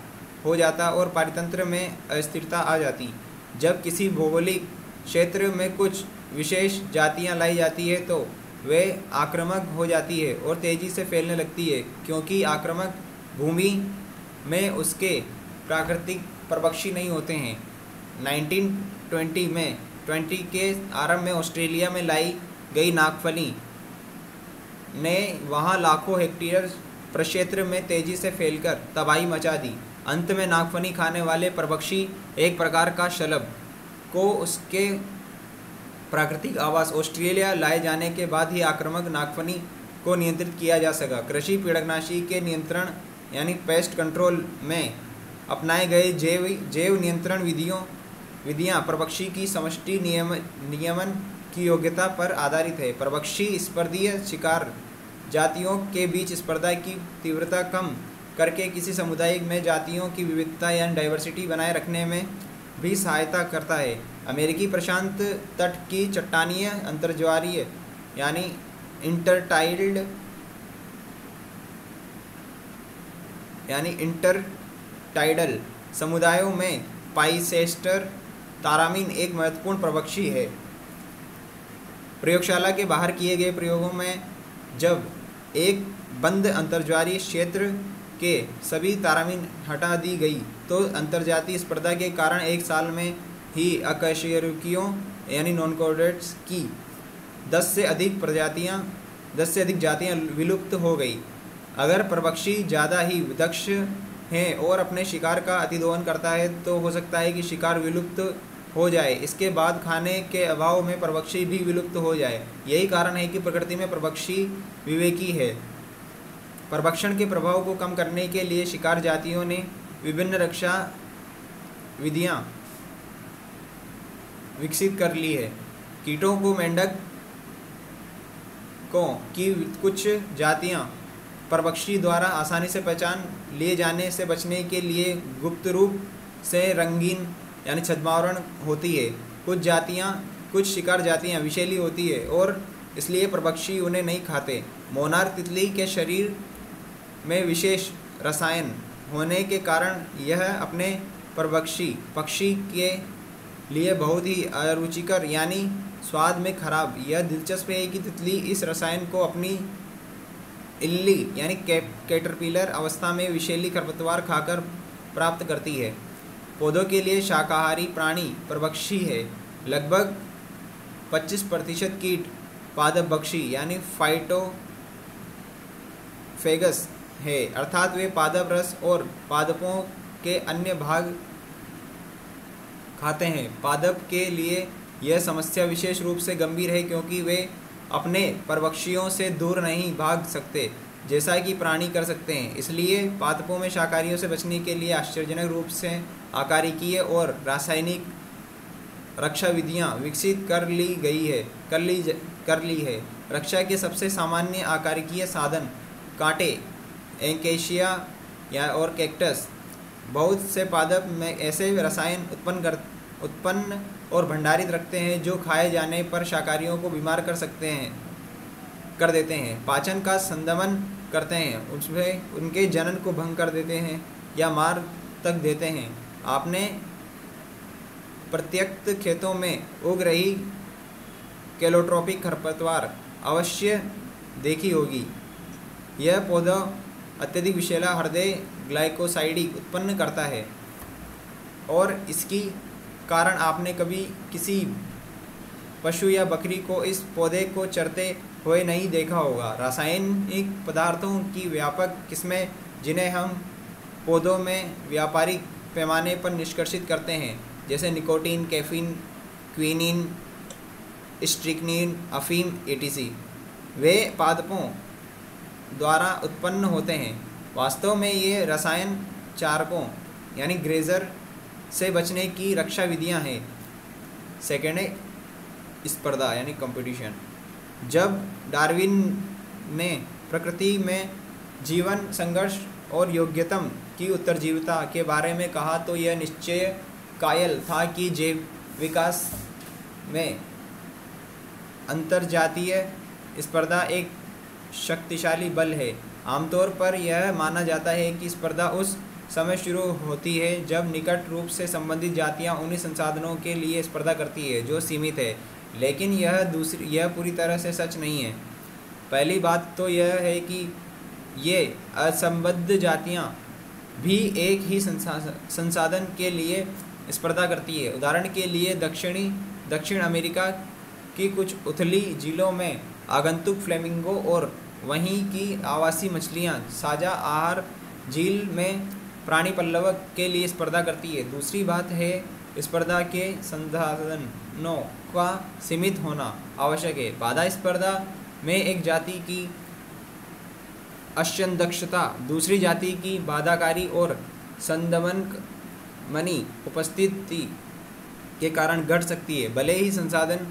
S1: हो जाता और पारितंत्र में अस्थिरता आ जाती। जब किसी भौगोलिक क्षेत्र में कुछ विशेष जातियां लाई जाती है तो वे आक्रामक हो जाती है और तेज़ी से फैलने लगती है, क्योंकि आक्रामक भूमि में उसके प्राकृतिक परभक्षी नहीं होते हैं। 1920 के आरंभ में ऑस्ट्रेलिया में लाई गई नागफनी ने वहां लाखों हेक्टेयर प्रक्षेत्र में तेज़ी से फैलकर तबाही मचा दी। अंत में नागफनी खाने वाले परभक्षी, एक प्रकार का शलभ, को उसके प्राकृतिक आवास ऑस्ट्रेलिया लाए जाने के बाद ही आक्रामक नागफनी को नियंत्रित किया जा सका। कृषि पीड़कनाशी के नियंत्रण यानी पेस्ट कंट्रोल में अपनाए गए जैव नियंत्रण विधियों विधियां परभक्षी की समष्टि नियमन की योग्यता पर आधारित है। परभक्षी स्पर्धीय शिकार जातियों के बीच स्पर्धा की तीव्रता कम करके किसी समुदाय में जातियों की विविधता या डाइवर्सिटी बनाए रखने में भी सहायता करता है। अमेरिकी प्रशांत तट की चट्टानीय अंतर्ज्वारीय यानी इंटरटाइडल समुदायों में पाइसेस्टर तारामीन एक महत्वपूर्ण परभक्षी है। प्रयोगशाला के बाहर किए गए प्रयोगों में जब एक बंद अंतर्ज्वारीय क्षेत्र के सभी तारामीन हटा दी गई तो अंतर्जातीय स्पर्धा के कारण एक साल में ही अकशेरुकियों यानी नॉन कोऑर्डिनेट्स की 10 से अधिक जातियां विलुप्त हो गई। अगर परभक्षी ज़्यादा ही दक्ष हैं और अपने शिकार का अतिदोहन करता है तो हो सकता है कि शिकार विलुप्त हो जाए। इसके बाद खाने के अभाव में परभक्षी भी विलुप्त हो जाए। यही कारण है कि प्रकृति में परभक्षी विवेकी है। परभक्षण के प्रभाव को कम करने के लिए शिकार जातियों ने विभिन्न रक्षा विधियां विकसित कर ली है। कीटों को मेंढकों की कुछ जातियां परभक्षी द्वारा आसानी से पहचान लिए जाने से बचने के लिए गुप्त रूप से रंगीन यानी छद्मावरण होती है। कुछ शिकार जातियां विषैली होती है और इसलिए परभक्षी उन्हें नहीं खाते। मोनार तितली के शरीर में विशेष रसायन होने के कारण यह अपने पक्षी के लिए बहुत ही अरुचिकर यानी स्वाद में खराब। यह दिलचस्प है कि तितली इस रसायन को अपनी इल्ली यानी कैटरपिलर अवस्था में विषैली खरपतवार खाकर प्राप्त करती है। पौधों के लिए शाकाहारी प्राणी परभक्षी है। लगभग 25% कीट पादपभक्षी यानी फाइटोफेगस है, अर्थात वे पादप रस और पादपों के अन्य भाग खाते हैं। पादप के लिए यह समस्या विशेष रूप से गंभीर है क्योंकि वे अपने परभक्षियों से दूर नहीं भाग सकते जैसा कि प्राणी कर सकते हैं। इसलिए पादपों में शाकाहारियों से बचने के लिए आश्चर्यजनक रूप से आकारिकीय और रासायनिक रक्षा विधियां विकसित कर ली है। रक्षा के सबसे सामान्य आकारिकीय साधन कांटे एकेशिया और कैक्टस बहुत से पादप में ऐसे रसायन उत्पन्न और भंडारित रखते हैं जो खाए जाने पर शाकाहारियों को बीमार कर देते हैं, पाचन का संदमन करते हैं, उसमें उनके जनन को भंग कर देते हैं या मार तक देते हैं। आपने प्रत्यक्त खेतों में उग रही कैलोट्रोपिक खरपतवार अवश्य देखी होगी। यह पौधा अत्यधिक विषैला हृदय ग्लाइकोसाइड उत्पन्न करता है और इसकी कारण आपने कभी किसी पशु या बकरी को इस पौधे को चरते हुए नहीं देखा होगा। रासायनिक पदार्थों की व्यापक किस्में जिन्हें हम पौधों में व्यापारिक पैमाने पर निष्कर्षित करते हैं, जैसे निकोटीन, कैफीन, क्विनीन, स्ट्रिक्नीन, अफीम etc. वे पादपों द्वारा उत्पन्न होते हैं। वास्तव में ये रसायन चारकों यानी ग्रेजर से बचने की रक्षा विधियां हैं। सेकेंड है स्पर्धा यानी कंपटीशन। जब डार्विन ने प्रकृति में जीवन संघर्ष और योग्यतम की उत्तरजीविता के बारे में कहा तो यह निश्चय कायल था कि जैव विकास में अंतर्जातीय स्पर्धा एक शक्तिशाली बल है। आमतौर पर यह माना जाता है कि स्पर्धा उस समय शुरू होती है जब निकट रूप से संबंधित जातियां उन्हीं संसाधनों के लिए स्पर्धा करती है जो सीमित है, लेकिन यह पूरी तरह से सच नहीं है। पहली बात तो यह है कि ये असंबद्ध जातियां भी एक ही संसाधन के लिए स्पर्धा करती है। उदाहरण के लिए दक्षिण अमेरिका की कुछ उथली झीलों में आगंतुक फ्लेमिंगो और वहीं की आवासी मछलियां साझा आहार झील में प्राणी पल्लवक के लिए स्पर्धा करती है। दूसरी बात है स्पर्धा के संसाधनों का सीमित होना आवश्यक है। बाधा स्पर्धा में एक जाति की अत्यंदक्षता दूसरी जाति की बाधाकारी और संदमनमनी उपस्थिति के कारण घट सकती है, भले ही संसाधन,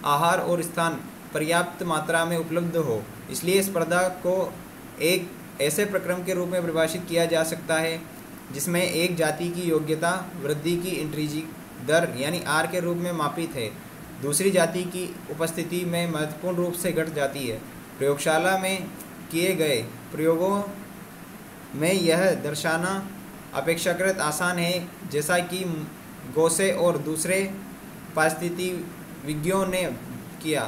S1: आहार और स्थान पर्याप्त मात्रा में उपलब्ध हो। इसलिए स्पर्धा को एक ऐसे प्रक्रम के रूप में परिभाषित किया जा सकता है जिसमें एक जाति की योग्यता वृद्धि की इंट्रिंसिक दर यानी आर के रूप में मापित है, दूसरी जाति की उपस्थिति में महत्वपूर्ण रूप से घट जाती है। प्रयोगशाला में किए गए प्रयोगों में यह दर्शाना अपेक्षाकृत आसान है, जैसा कि गोसे और दूसरे पारिस्थितिविज्ञों ने किया,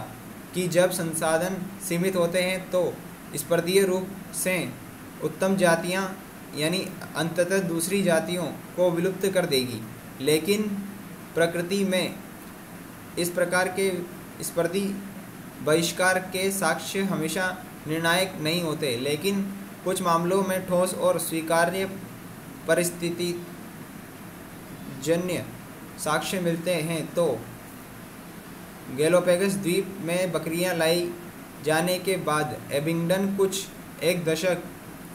S1: कि जब संसाधन सीमित होते हैं तो स्पर्धीय रूप से उत्तम जातियां यानी अंततः दूसरी जातियों को विलुप्त कर देगी। लेकिन प्रकृति में इस प्रकार के स्पर्धी बहिष्कार के साक्ष्य हमेशा निर्णायक नहीं होते, लेकिन कुछ मामलों में ठोस और स्वीकार्य परिस्थिति जन्य साक्ष्य मिलते हैं। तो गैलोपैगस द्वीप में बकरियां लाई जाने के बाद एबिंगडन कुछ एक दशक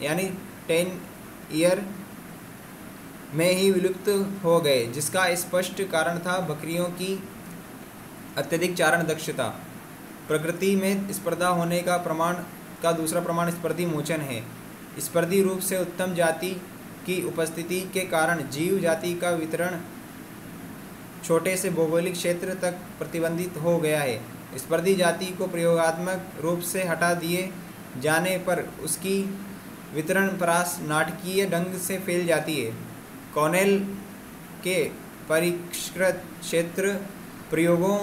S1: यानी 10 ईयर में ही विलुप्त हो गए, जिसका स्पष्ट कारण था बकरियों की अत्यधिक चारण दक्षता। प्रकृति में स्पर्धा होने का दूसरा प्रमाण स्पर्धी मोचन है। स्पर्धी रूप से उत्तम जाति की उपस्थिति के कारण जीव जाति का वितरण छोटे से भौगोलिक क्षेत्र तक प्रतिबंधित हो गया है। स्पर्धी जाति को प्रयोगात्मक रूप से हटा दिए जाने पर उसकी वितरण परास नाटकीय ढंग से फैल जाती है। कॉर्नेल के परिष्कृत क्षेत्र प्रयोगों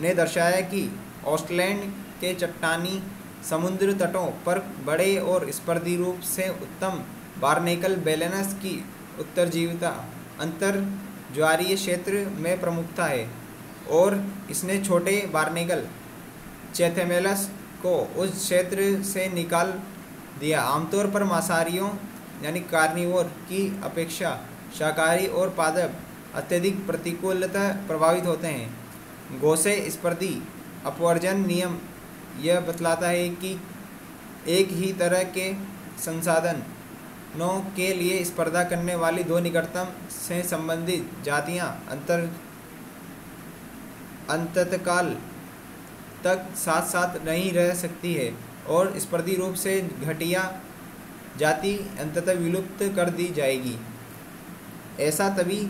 S1: ने दर्शाया कि ऑस्ट्रेलैंड के चट्टानी समुद्र तटों पर बड़े और स्पर्धी रूप से उत्तम बारनेकल बैलेनस की उत्तरजीविता अंतर ज्वारीय क्षेत्र में प्रमुखता है, और इसने छोटे बारनेकल चैथेमेलस को उस क्षेत्र से निकाल दिया। आमतौर पर मांसाहारियों यानी कार्निवोर की अपेक्षा शाकाहारी और पादप अत्यधिक प्रतिकूलता प्रभावित होते हैं। गोसे स्पर्धी अपवर्जन नियम यह बतलाता है कि एक ही तरह के संसाधनों के लिए स्पर्धा करने वाली दो निकटतम से संबंधित जातियां अंततकाल तक साथ साथ नहीं रह सकती है, और स्पर्धी रूप से घटिया जाति अंततः विलुप्त कर दी जाएगी। ऐसा तभी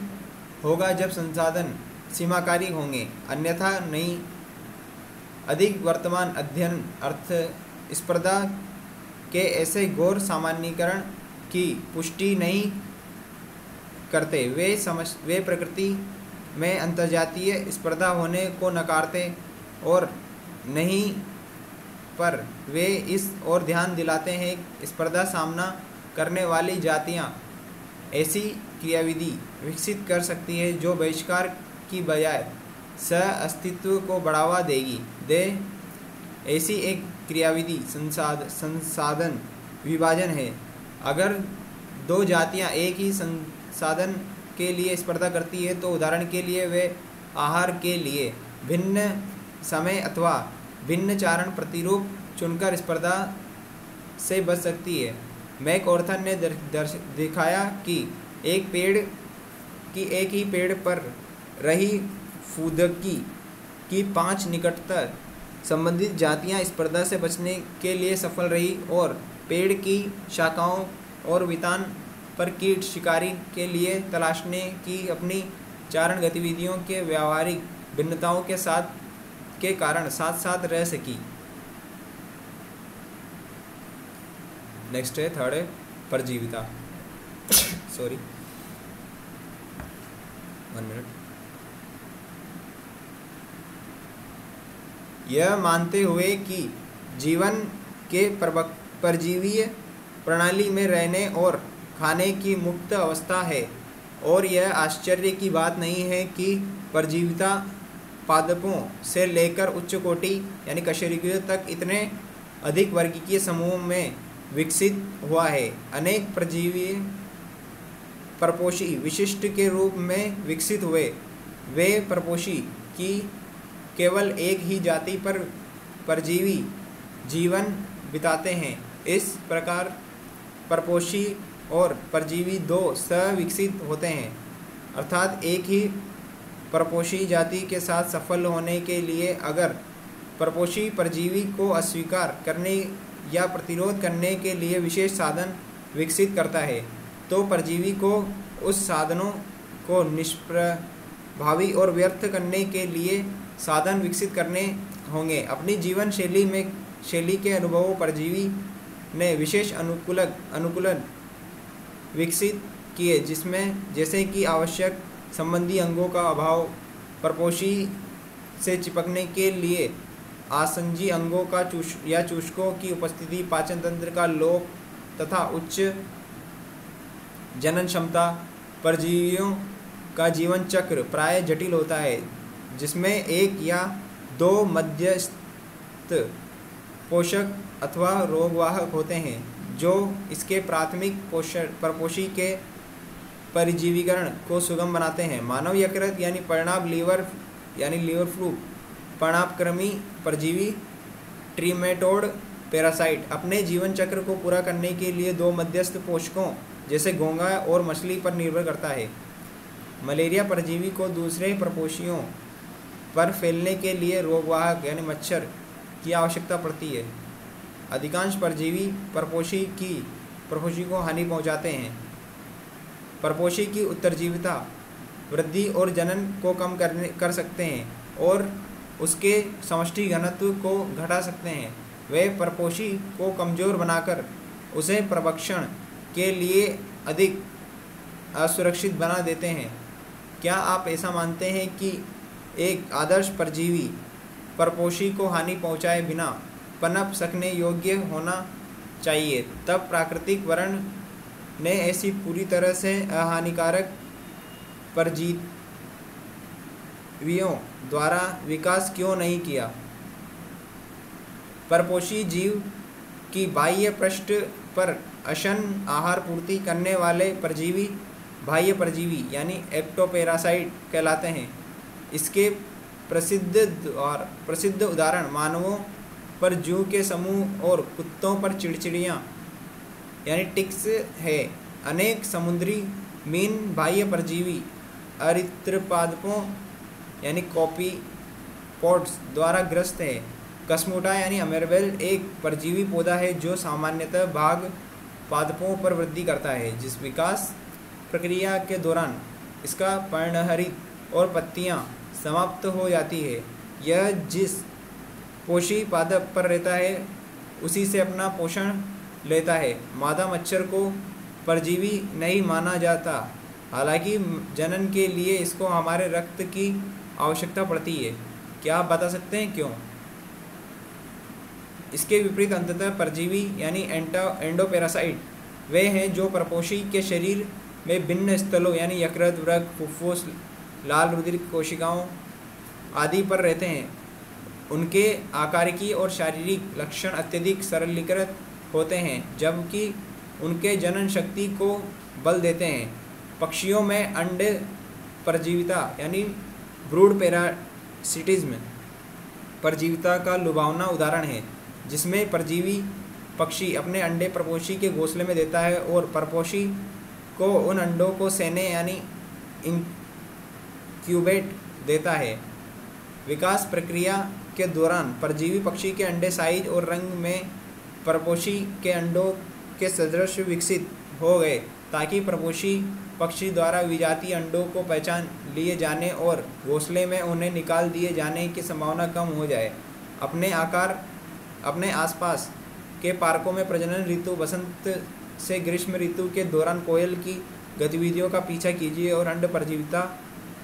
S1: होगा जब संसाधन सीमाकारी होंगे, अन्यथा नहीं। अधिक वर्तमान अध्ययन अर्थ स्पर्धा के ऐसे गौर सामान्यीकरण की पुष्टि नहीं करते। वे प्रकृति में अंतर्जातीय स्पर्धा होने को नकारते और नहीं, पर वे इस ओर ध्यान दिलाते हैं स्पर्धा सामना करने वाली जातियां ऐसी क्रियाविधि विकसित कर सकती है जो बहिष्कार की बजाय सह अस्तित्व को बढ़ावा देगी। ऐसी एक क्रियाविधि संसाधन विभाजन है। अगर दो जातियां एक ही संसाधन के लिए स्पर्धा करती है तो उदाहरण के लिए वे आहार के लिए भिन्न समय अथवा भिन्न चारण प्रतिरूप चुनकर स्पर्धा से बच सकती है। मैकऑर्थर ने दिखाया कि एक ही पेड़ पर रही फुदकी की 5 निकटतर संबंधित जातियां स्पर्धा से बचने के लिए सफल रही, और पेड़ की शाखाओं और वितान पर कीट शिकारी के लिए तलाशने की अपनी चारण गतिविधियों के व्यावहारिक भिन्नताओं के कारण साथ साथ रह सकी। नेक्स्ट है थर्ड है परजीविता। Sorry 1 minute. यह मानते हुए कि जीवन के परजीवीय प्रणाली में रहने और खाने की मुक्त अवस्था है, और यह आश्चर्य की बात नहीं है कि परजीविता पादपों से लेकर उच्च कोटि यानी कशेरुकियों तक इतने अधिक वर्गीय समूह में विकसित हुआ है। अनेक परजीवी परपोषी विशिष्ट के रूप में विकसित हुए। वे परपोषी की केवल एक ही जाति पर परजीवी जीवन बिताते हैं। इस प्रकार परपोषी और परजीवी दो सह विकसित होते हैं, अर्थात एक ही परपोषी जाति के साथ सफल होने के लिए अगर परपोषी परजीवी को अस्वीकार करने या प्रतिरोध करने के लिए विशेष साधन विकसित करता है, तो परजीवी को उस साधनों को निष्प्रभावी और व्यर्थ करने के लिए साधन विकसित करने होंगे। अपनी जीवन शैली के अनुभवों परजीवी ने विशेष अनुकूलन विकसित किए, जिसमें जैसे कि आवश्यक संबंधी अंगों का अभाव, परपोषी से चिपकने के लिए आसंजी अंगों का चूषकों की उपस्थिति, पाचन तंत्र का लोप तथा उच्च जनन क्षमता। परजीवियों का जीवन चक्र प्राय जटिल होता है, जिसमें एक या दो मध्यस्थ पोषक अथवा रोगवाहक होते हैं, जो इसके प्राथमिक परपोषी के परिजीवीकरण को सुगम बनाते हैं। मानव यकृत यानी परिणाम लीवर फ्लू परिणामक्रमी परजीवी ट्रीमेटोड पैरासाइट अपने जीवन चक्र को पूरा करने के लिए दो मध्यस्थ पोषकों जैसे घोंघा और मछली पर निर्भर करता है। मलेरिया परजीवी को दूसरे परपोषियों पर फैलने के लिए रोगवाहक यानी मच्छर की आवश्यकता पड़ती है। अधिकांश परजीवी परपोषी को हानि पहुंचाते हैं। परपोषी की उत्तरजीविता वृद्धि और जनन को कम कर सकते हैं और उसके समष्टि घनत्व को घटा सकते हैं। वे परपोषी को कमज़ोर बनाकर उसे प्रभक्षण के लिए अधिक असुरक्षित बना देते हैं। क्या आप ऐसा मानते हैं कि एक आदर्श परजीवी परपोषी को हानि पहुंचाए बिना पनप सकने योग्य होना चाहिए? तब प्राकृतिक वर्ण ने ऐसी पूरी तरह से हानिकारक परजीवियों द्वारा विकास क्यों नहीं किया? परपोषी जीव की बाह्य पृष्ठ पर अशन आहार पूर्ति करने वाले परजीवी बाह्य परजीवी यानी एक्टोपैरासाइट कहलाते हैं। इसके प्रसिद्ध उदाहरण मानवों पर जू के समूह और कुत्तों पर चिड़चिड़ियाँ यानी टिक्स है। अनेक समुद्री मीन बाह्य परजीवी अरित्रपादपों यानी कॉपीपोड्स द्वारा ग्रस्त है। कस्मोटा यानी अमेरबेल एक परजीवी पौधा है जो सामान्यतः भाग पादपों पर वृद्धि करता है। जिस विकास प्रक्रिया के दौरान इसका पर्णहरित और पत्तियां समाप्त हो जाती है, यह जिस पोषी पादप पर रहता है उसी से अपना पोषण लेता है। मादा मच्छर को परजीवी नहीं माना जाता, हालांकि जनन के लिए इसको हमारे रक्त की आवश्यकता पड़ती है। क्या आप बता सकते हैं क्यों? इसके विपरीत अंततः परजीवी यानी एंडोपैरासाइट वे हैं जो परपोषी के शरीर में विभिन्न स्थलों यानी यकृत, वृक्क, फुफ्फुस, लाल रुधिर कोशिकाओं आदि पर रहते हैं। उनके आकारिकी और शारीरिक लक्षण अत्यधिक सरलीकृत होते हैं, जबकि उनके जनन शक्ति को बल देते हैं। पक्षियों में अंडे परजीविता यानी ब्रूड पैरासिटिज्म परजीविता का लुभावना उदाहरण है, जिसमें परजीवी पक्षी अपने अंडे परपोषी के घोंसले में देता है और परपोषी को उन अंडों को सेने यानी इंक्यूबेट देता है। विकास प्रक्रिया के दौरान परजीवी पक्षी के अंडे साइज और रंग में परपोषी के अंडों के सदृश विकसित हो गए, ताकि परपोषी पक्षी द्वारा विजातीय अंडों को पहचान लिए जाने और घोंसले में उन्हें निकाल दिए जाने की संभावना कम हो जाए। अपने आसपास के पार्कों में प्रजनन ऋतु बसंत से ग्रीष्म ऋतु के दौरान कोयल की गतिविधियों का पीछा कीजिए और अंड परजीविता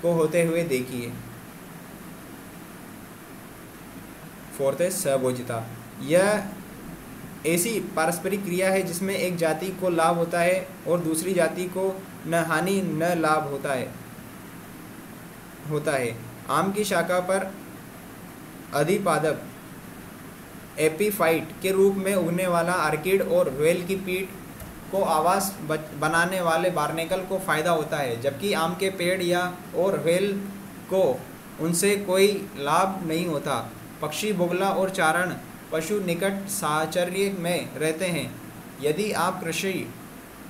S1: को होते हुए देखिए। फोर्थ है सहभोजिता। यह ऐसी पारस्परिक क्रिया है जिसमें एक जाति को लाभ होता है और दूसरी जाति को न हानि न लाभ होता है। आम की शाखा पर अधिपादप एपीफाइट के रूप में उगने वाला आर्किड और व्हेल की पीठ को आवास बनाने वाले बार्नेकल को फ़ायदा होता है, जबकि आम के पेड़ या और व्हेल को उनसे कोई लाभ नहीं होता। पक्षी, बोगला और चारण पशु निकट साहचर्य में रहते हैं। यदि आप कृषि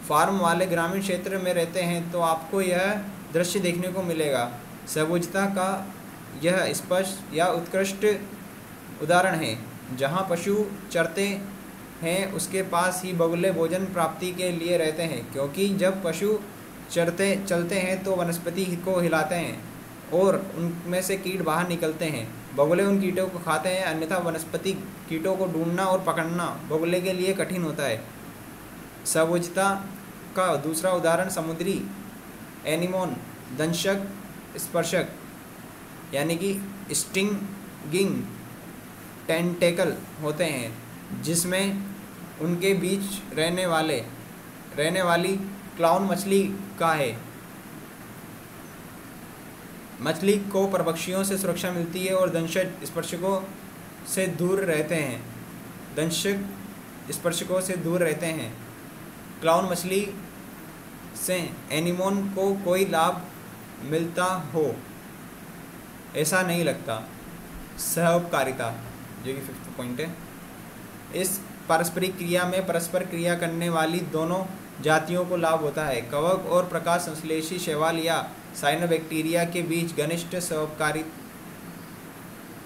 S1: फार्म वाले ग्रामीण क्षेत्र में रहते हैं तो आपको यह दृश्य देखने को मिलेगा। स्वभोजिता का यह स्पष्ट या उत्कृष्ट उदाहरण है। जहाँ पशु चरते हैं उसके पास ही बगुले भोजन प्राप्ति के लिए रहते हैं, क्योंकि जब पशु चलते हैं तो वनस्पति को हिलाते हैं और उनमें से कीट बाहर निकलते हैं। बगुले उन कीटों को खाते हैं, अन्यथा वनस्पति कीटों को ढूंढना और पकड़ना बगुले के लिए कठिन होता है। स्वभोजिता का दूसरा उदाहरण समुद्री एनीमोन दंशक स्पर्शक यानी कि स्टिंगिंग टेंटेकल होते हैं, जिसमें उनके बीच रहने वाली क्लाउन मछली का है। मछली को परभक्षियों से सुरक्षा मिलती है और दंशक स्पर्शकों से दूर रहते हैं। क्लाउन मछली से एनीमोन को कोई लाभ मिलता हो ऐसा नहीं लगता। सहोपकारिता जो कि 5th पॉइंट है। इस पारस्परिक क्रिया में परस्पर क्रिया करने वाली दोनों जातियों को लाभ होता है। कवक और प्रकाश संश्लेषी शैवाल या साइनोबैक्टीरिया के बीच घनिष्ठ सहोपकारी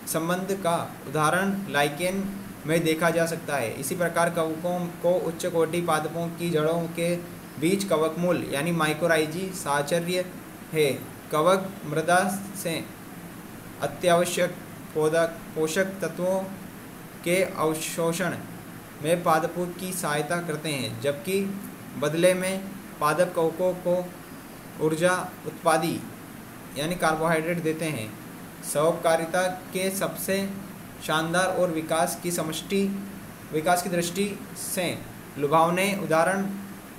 S1: संबंध का उदाहरण लाइकेन में देखा जा सकता है। इसी प्रकार कवकों को उच्च कोटि पादपों की जड़ों के बीच कवकमूल यानी माइकोराइजी साहचर्य है। कवक मृदा से अत्यावश्यक पोषक तत्वों के अवशोषण में पादपों की सहायता करते हैं, जबकि बदले में पादप कवकों को ऊर्जा उत्पादी यानी कार्बोहाइड्रेट देते हैं। सहोपकारिता के सबसे शानदार और विकास की दृष्टि से लुभावने उदाहरण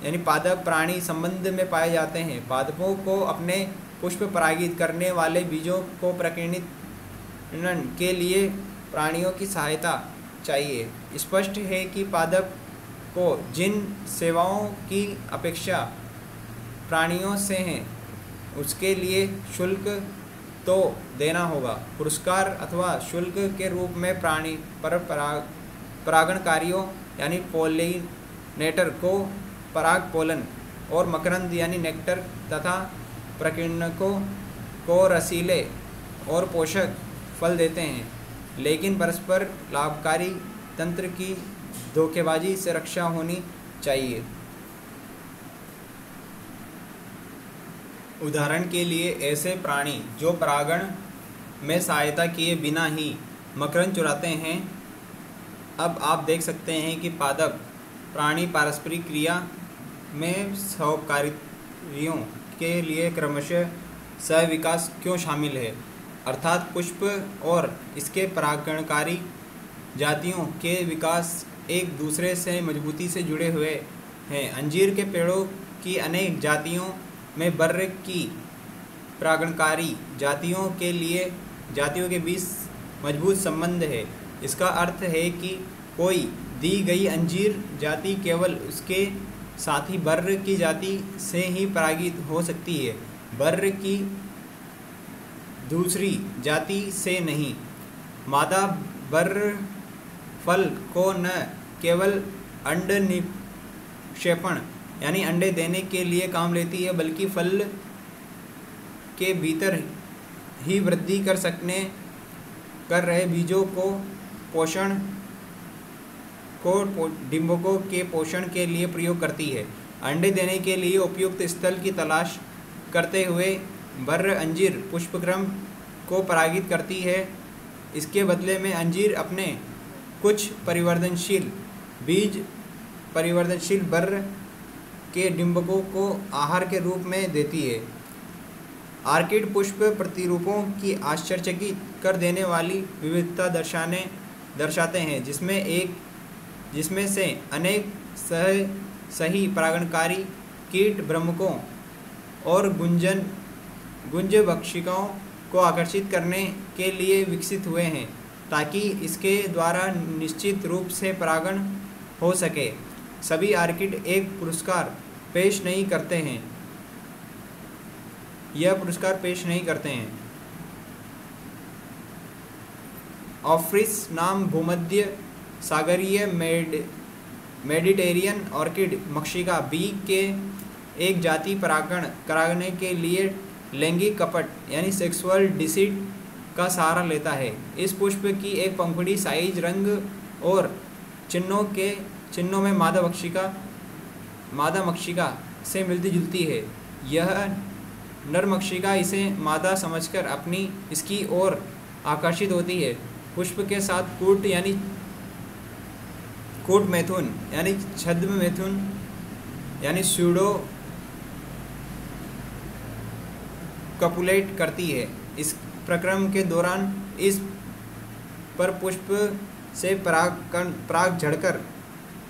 S1: यानी पादप प्राणी संबंध में पाए जाते हैं। पादपों को अपने पुष्प परागित करने वाले बीजों को प्रकीर्णन के लिए प्राणियों की सहायता चाहिए। स्पष्ट है कि पादप को जिन सेवाओं की अपेक्षा प्राणियों से है उसके लिए शुल्क तो देना होगा। पुरस्कार अथवा शुल्क के रूप में प्राणी परागणकारियों यानी पोलिनेटर को पराग पोलन और मकरंद यानी नेक्टर तथा प्रकीर्णकों को रसीले और पोषक फल देते हैं, लेकिन परस्पर लाभकारी तंत्र की धोखेबाजी से रक्षा होनी चाहिए। उदाहरण के लिए ऐसे प्राणी जो परागण में सहायता किए बिना ही मकरंद चुराते हैं। अब आप देख सकते हैं कि पादप प्राणी पारस्परिक क्रिया में सहोपकारियों के लिए क्रमशः सहविकास क्यों शामिल है, अर्थात पुष्प और इसके परागणकारी जातियों के विकास एक दूसरे से मजबूती से जुड़े हुए हैं। अंजीर के पेड़ों की अनेक जातियों में बर्र की परागणकारी जातियों के बीच मजबूत संबंध है। इसका अर्थ है कि कोई दी गई अंजीर जाति केवल उसके साथी बर्र की जाति से ही परागित हो सकती है, बर्र की दूसरी जाति से नहीं। मादा बर्र फल को न केवल अंड निक्षेपण यानी अंडे देने के लिए काम लेती है, बल्कि फल के भीतर ही वृद्धि कर रहे बीजों को डिंबकों के पोषण के लिए प्रयोग करती है। अंडे देने के लिए उपयुक्त स्थल की तलाश करते हुए बर्र अंजीर पुष्पक्रम को परागित करती है। इसके बदले में अंजीर अपने कुछ परिवर्तनशील बर्र के डिंबकों को आहार के रूप में देती है। आर्किड पुष्प प्रतिरूपों की आश्चर्यचकित कर देने वाली विविधता दर्शाते हैं, जिसमें से अनेक सही परागणकारी कीट भ्रमकों और गुंजभक्षिकाओं को आकर्षित करने के लिए विकसित हुए हैं, ताकि इसके द्वारा निश्चित रूप से परागण हो सके। सभी आर्किड एक पुरस्कार पेश नहीं करते हैं। ऑफ्रिस नाम भूमध्य सागरीय मेडिटेरियन ऑर्किड मक्षिका बी के एक जाति परागण कराने के लिए लैंगिक कपट यानी सेक्सुअल डिसीट का सहारा लेता है। इस पुष्प की एक पंखुड़ी साइज, रंग और चिन्हों में मादा मक्षिका से मिलती जुलती है। यह नर मक्षिका इसे मादा समझकर इसकी ओर आकर्षित होती है। पुष्प के साथ कूट मैथुन यानी छद्म मैथुन यानी स्यूडो कपुलेट करती है। इस प्रक्रम के दौरान इस पर पुष्प से पराग झड़कर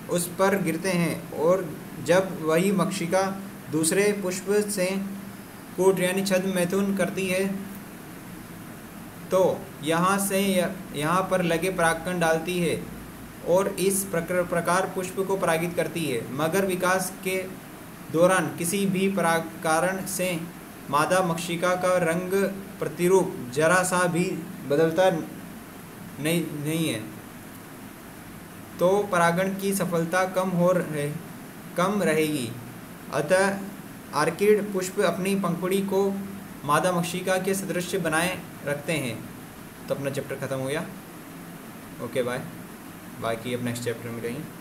S1: उस पर गिरते हैं और जब वही मक्षिका दूसरे पुष्प से कूट यानी छद्म मैथुन करती है तो यहाँ पर लगे परागकण डालती है और इस प्रकार पुष्प को परागित करती है। मगर विकास के दौरान किसी भी परागकण से मादा मक्षिका का रंग प्रतिरूप जरा सा भी बदलता नहीं है, तो परागण की सफलता कम रहेगी। अतः आर्किड पुष्प अपनी पंखुड़ी को मादा मक्षिका के सदृश बनाए रखते हैं। तो अपना चैप्टर ख़त्म हो गया। Okay bye. बाकी अब नेक्स्ट चैप्टर में रहेंगे।